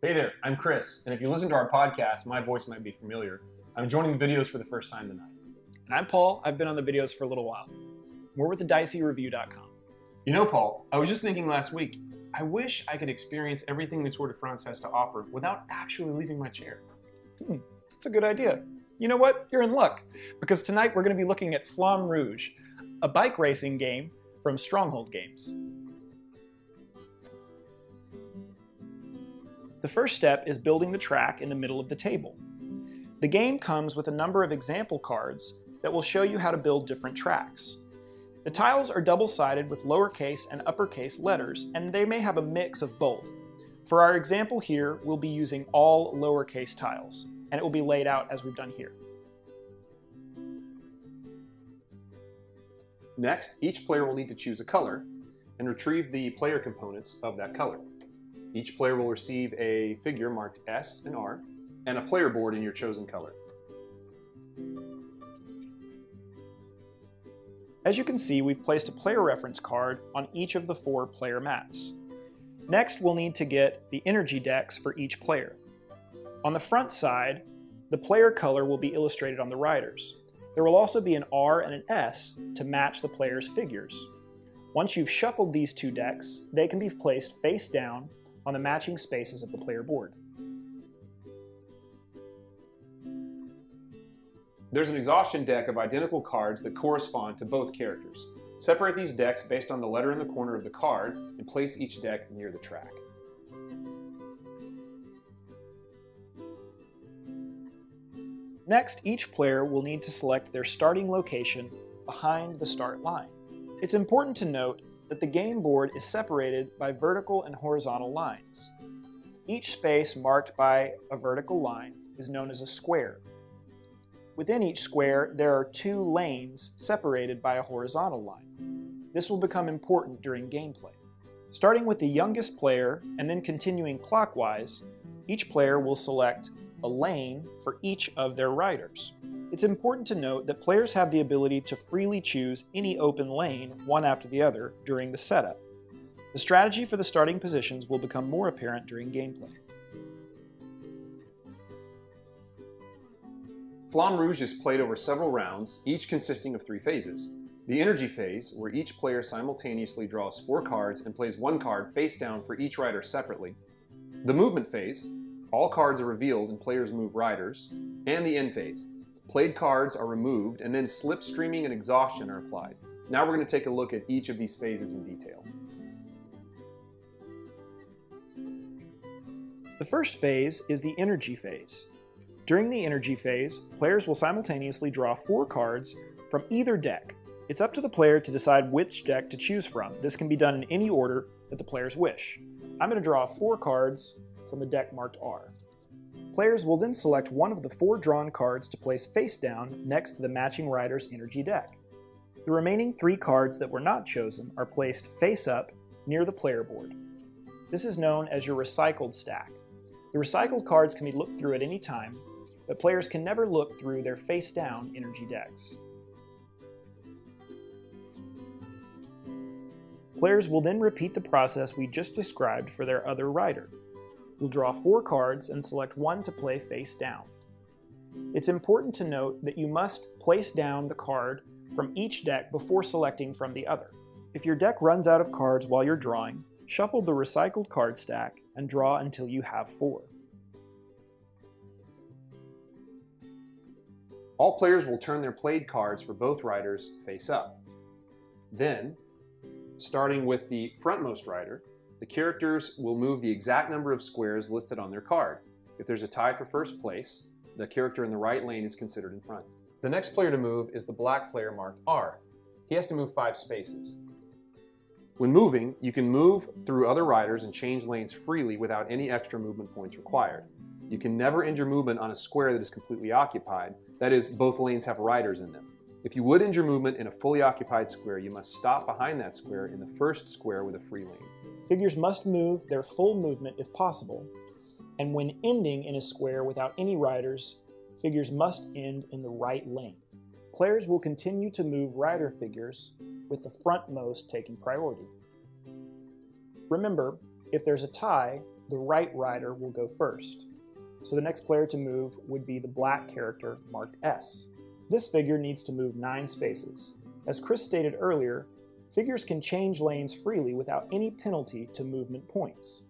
Hey there, I'm Chris, and if you listen to our podcast, my voice might be familiar. I'm joining the videos for the first time tonight. And I'm Paul. I've been on the videos for a little while. We're with the DiceyReview.com. You know, Paul, I was just thinking last week, I wish I could experience everything the Tour de France has to offer without actually leaving my chair. That's a good idea. You know what? You're in luck, because tonight we're going to be looking at Flamme Rouge, a bike racing game from Stronghold Games. The first step is building the track in the middle of the table. The game comes with a number of example cards that will show you how to build different tracks. The tiles are double-sided with lowercase and uppercase letters, and they may have a mix of both. For our example here, we'll be using all lowercase tiles, and it will be laid out as we've done here. Next, each player will need to choose a color and retrieve the player components of that color. Each player will receive a figure marked S and R, and a player board in your chosen color. As you can see, we've placed a player reference card on each of the 4 player mats. Next, we'll need to get the energy decks for each player. On the front side, the player color will be illustrated on the riders. There will also be an R and an S to match the players' figures. Once you've shuffled these 2 decks, they can be placed face down on the matching spaces of the player board. There's an exhaustion deck of identical cards that correspond to both characters. Separate these decks based on the letter in the corner of the card and place each deck near the track. Next, each player will need to select their starting location behind the start line. It's important to note that the game board is separated by vertical and horizontal lines. Each space marked by a vertical line is known as a square. Within each square, there are 2 lanes separated by a horizontal line. This will become important during gameplay. Starting with the youngest player and then continuing clockwise, each player will select a lane for each of their riders. It's important to note that players have the ability to freely choose any open lane one after the other during the setup. The strategy for the starting positions will become more apparent during gameplay. Flamme Rouge is played over several rounds, each consisting of 3 phases. The energy phase, where each player simultaneously draws 4 cards and plays 1 card face down for each rider separately. The movement phase, all cards are revealed and players move riders. And the end phase, played cards are removed and then slipstreaming and exhaustion are applied. Now we're going to take a look at each of these phases in detail. The first phase is the energy phase. During the energy phase, players will simultaneously draw 4 cards from either deck. It's up to the player to decide which deck to choose from. This can be done in any order that the players wish. I'm going to draw 4 cards from the deck marked R. Players will then select one of the 4 drawn cards to place face down next to the matching rider's energy deck. The remaining 3 cards that were not chosen are placed face up near the player board. This is known as your recycled stack. The recycled cards can be looked through at any time, but players can never look through their face down energy decks. Players will then repeat the process we just described for their other rider. You'll draw 4 cards and select one to play face down. It's important to note that you must place down the card from each deck before selecting from the other. If your deck runs out of cards while you're drawing, shuffle the recycled card stack and draw until you have 4. All players will turn their played cards for both riders face up. Then, starting with the frontmost rider, the characters will move the exact number of squares listed on their card. If there's a tie for first place, the character in the right lane is considered in front. The next player to move is the black player marked R. He has to move 5 spaces. When moving, you can move through other riders and change lanes freely without any extra movement points required. You can never injure movement on a square that is completely occupied, that is, both lanes have riders in them. If you would injure movement in a fully occupied square, you must stop behind that square in the first square with a free lane. Figures must move their full movement if possible, and when ending in a square without any riders, figures must end in the right lane. Players will continue to move rider figures, with the frontmost taking priority. Remember, if there's a tie, the right rider will go first. So the next player to move would be the black character marked S. This figure needs to move 9 spaces. As Chris stated earlier, figures can change lanes freely without any penalty to movement points.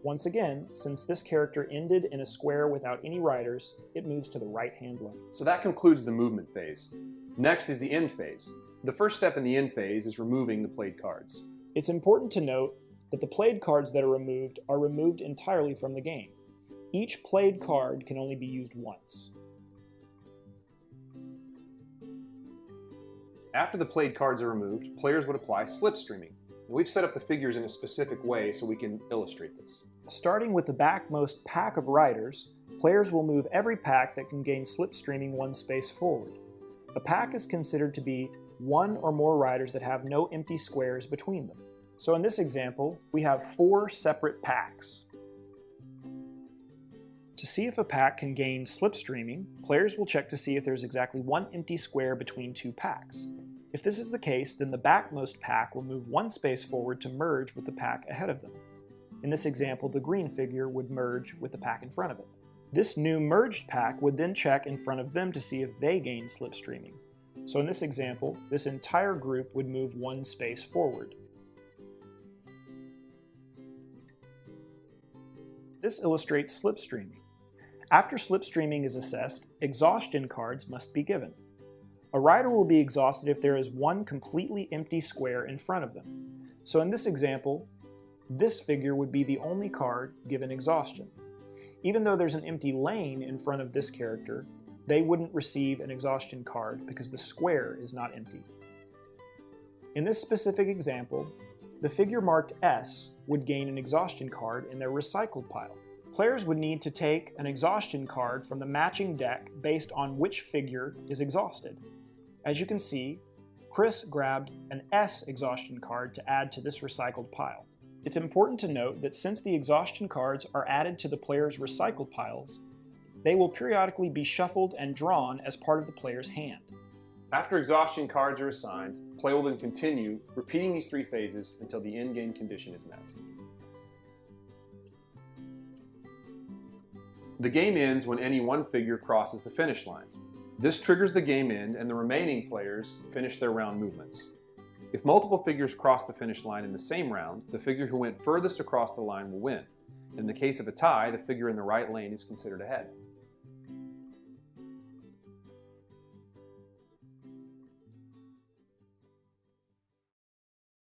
Once again, since this character ended in a square without any riders, it moves to the right-hand lane. So that concludes the movement phase. Next is the end phase. The first step in the end phase is removing the played cards. It's important to note that the played cards that are removed entirely from the game. Each played card can only be used once. After the played cards are removed, players would apply slipstreaming. And we've set up the figures in a specific way so we can illustrate this. Starting with the backmost pack of riders, players will move every pack that can gain slipstreaming 1 space forward. A pack is considered to be 1 or more riders that have no empty squares between them. So in this example, we have 4 separate packs. To see if a pack can gain slipstreaming, players will check to see if there's exactly 1 empty square between 2 packs. If this is the case, then the backmost pack will move 1 space forward to merge with the pack ahead of them. In this example, the green figure would merge with the pack in front of it. This new merged pack would then check in front of them to see if they gain slipstreaming. So in this example, this entire group would move 1 space forward. This illustrates slipstreaming. After slipstreaming is assessed, exhaustion cards must be given. A rider will be exhausted if there is 1 completely empty square in front of them. So in this example, this figure would be the only card given exhaustion. Even though there's an empty lane in front of this character, they wouldn't receive an exhaustion card because the square is not empty. In this specific example, the figure marked S would gain an exhaustion card in their recycled pile. Players would need to take an exhaustion card from the matching deck based on which figure is exhausted. As you can see, Chris grabbed an S exhaustion card to add to this recycled pile. It's important to note that since the exhaustion cards are added to the player's recycled piles, they will periodically be shuffled and drawn as part of the player's hand. After exhaustion cards are assigned, play will then continue, repeating these 3 phases until the end-game condition is met. The game ends when any 1 figure crosses the finish line. This triggers the game end and the remaining players finish their round movements. If multiple figures cross the finish line in the same round, the figure who went furthest across the line will win. In the case of a tie, the figure in the right lane is considered ahead.